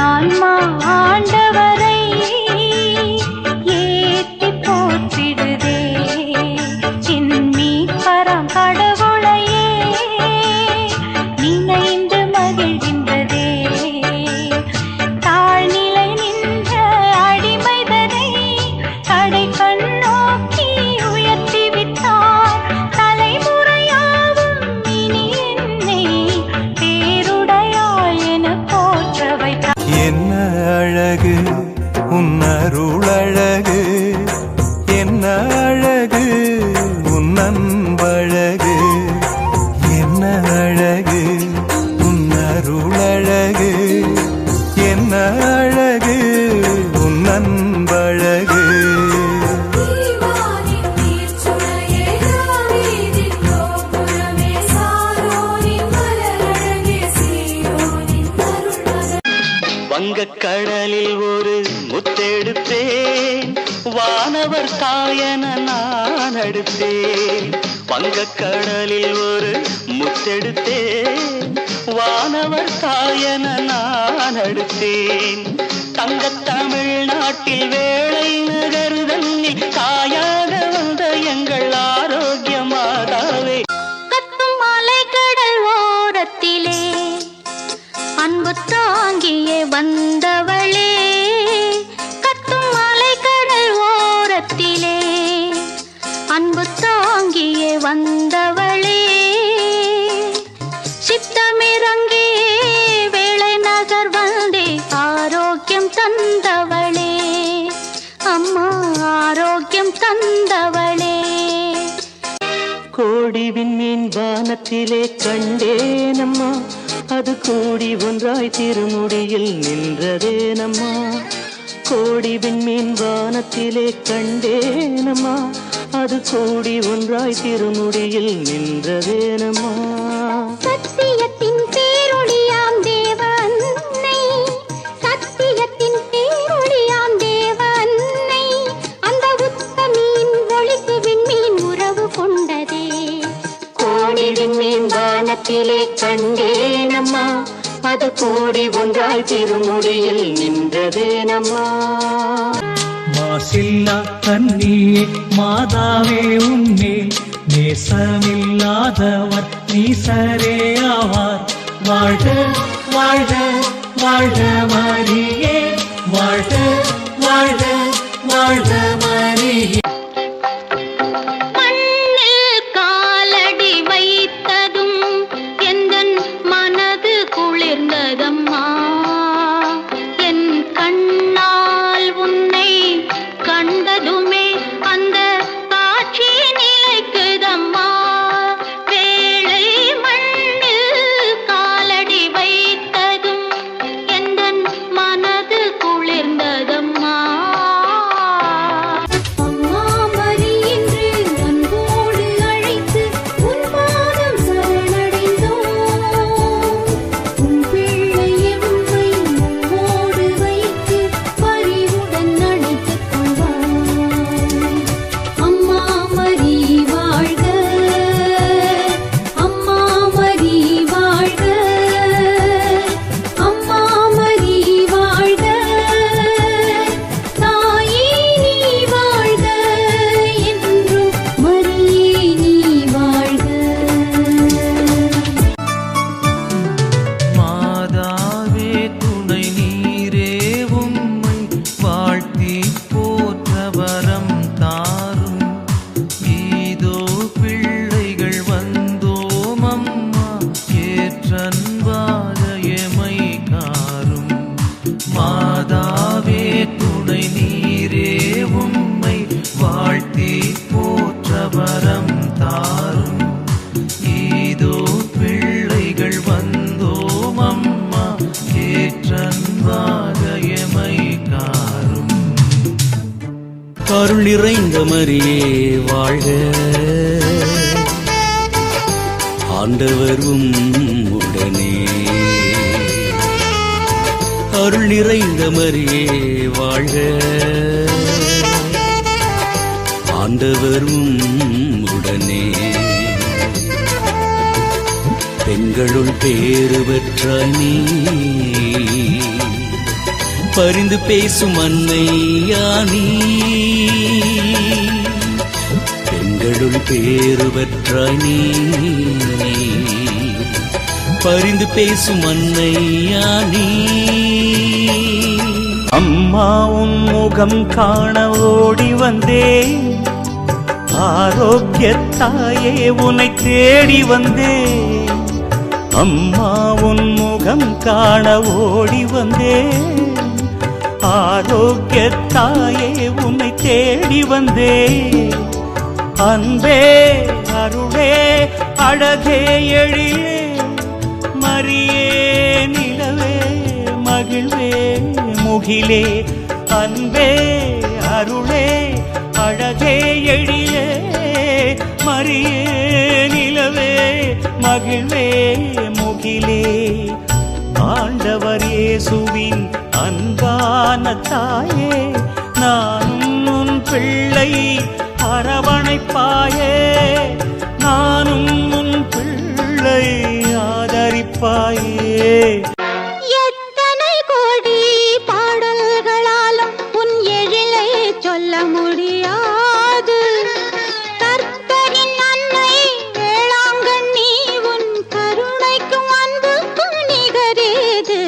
ஆன்மா ஆண்டவரை ஏத்தி போற்றிடுதே என் மீட்பராம் கடவுளையே நினைந்து மகிழ்கின்றதே தாழ்நிலை நின்ற அடிமைதனை கடை கண்ணோக்கி உயர்த்தி விட்டார் தலைமுறையாவும் இனி என்னை பேருடையாய் என போற்ற வைத்தார். என்ன அழகு உன்னருளழகு, என்ன அழகு உன்னன்பழகு, என்ன அழகு உன்னருளழகு, என்ன அழகு உன்னன்பழகு. வங்கக்கடலில் ஒரு முத்தெடுத்தேன், வானவர் தாயன நான் அடுத்தேன். வங்கக்கடலில் ஒரு முத்தெடுத்தேன், வானவர் தாயன நான் அடுத்தேன். தங்கத் தமிழ்நாட்டில் வேளை நகருதன்னில் தாயாக வந்த எங்கள் ஆரோக்கிய மாதாவே. கத்தும் அலைக்கடல் ஓரத்திலே அன்பு தாங்கியே வந்தவளே, கத்தும் அலைக்கடல் ஓரத்திலே அன்பு தாங்கியே வந்தவளே, சித்தமிறங்கி வேளை நகர் வந்தே ஆரோக்கியம் தந்தவளே, அம்மா ஆரோக்கியம் தந்தவளே. கோடி விண்மீன் வானத்திலே கண்டேனம்மா, அது கூடி ஒன்றாய் திருமுடியில் நின்றதேனம்மா. கோடி விண்மீன் வானத்திலே கண்டேனம்மா, அது கூடி ஒன்றாய் திருமுடியில் நின்றதேனம்மா. சத்தியத்தின் பேரொளியாம் தேவ அன்னை, சத்தியத்தின் பேரொளியாம் தேவ அன்னை, அந்த உத்தமியின் ஒளிக்கு விண்மீன் உறவு கொண்டதே. கோடி விண்மீன் வானத்திலே கண்டேனம்மா, அது கூடி ஒன்றாய் திருமுடியில் நின்றதேனம்மா. மாசில்லா கண்ணியே மாதாவே உன்னே நேசமில்லாதவர் நீசரே ஆவார். வாழ்க வாழ்க வாழ்க மரியே, வாழ்க வாழ்க வாழ்க மரியே. மண்ணில் காலடி வைத்ததும் எந்தன் மனது குளிர்ந்ததம்மா, என் கண்ணால் உன்னை கண்டதுமே அந்த காட்சி நிலைக்குதம்மா. வேளை மண்ணில் காலடி வைத்ததும் எந்தன் மனது குளிர்ந்ததம்மா. அம்மா மரி என்று அன்போடு அழைத்து உன் பாதம் சரணடைந்தோம். உன் பிள்ளை எம்மை நம்மோடு வைத்து பரிவுடன் அணைத்துக் கொள்வாய். அம்மா மரி வாழ்க, அம்மா மரி வாழ்க, அம்மா மரி வாழ்க, தாயே நீ வாழ்க, என்றும் மரியே நீ வாழ்க. மாதாவே துணை நீரே உம்மை வாழ்த்தி போற்ற வரம் தாரும். இதோ பிள்ளைகள் வந்தோம் அம்மா, ஏற்றன்பாக எமை காரும். மாதாவே துணை நீரே உம்மை வாழ்த்தி போற்ற வரம் தாரும். இதோ பிள்ளைகள் வந்தோம் அம்மா, ஏற்றன்பாக எமை காரும். அருள் நிறைந்த மரியே வாழ்க, ஆண்டவர் உம்முடனே. அருள் நிறைந்த மரியே வாழ்க, ஆண்டவர் உம்முடனே. பெண்களுள் பேறு பெற்றாய் நீ, பரிந்து பேசும் அன்னையானி பெண்களுள் பேறு பெற்றாய் நீ பரிந்து பேசும் அன்னையானி அம்மா உன் முகம் காண ஓடி வந்தேன் ஆரோக்கியத்தாயே உன்னை தேடி வந்தேன் அம்மா உன் முகம் காண ஓடி வந்தேன் ஆரோக்கியத்தாயே உன்னை தேடி வந்தேன் அன்பே அருளே அழகே எழிலே மரியே நிலவே மகிழ்வே முகிலே அன்பே அருளே அழகே எழிலே மரியே நிலவே மகிழ்வே முகிலே ஆண்டவர் இயேசுவின் அன்பான தாயே நானும் உன் பிள்ளை அரவணைப்பாயே நானும் உன் பிள்ளை ஆதரிப்பாயே எத்தனை கோடி பாடல்களாலும் உன் எழிலை சொல்ல முடியாது கர்த்தரின் அன்னை வேளாங்கண்ணி உன் கருணைக்கும் அன்புக்கும் நிகரேது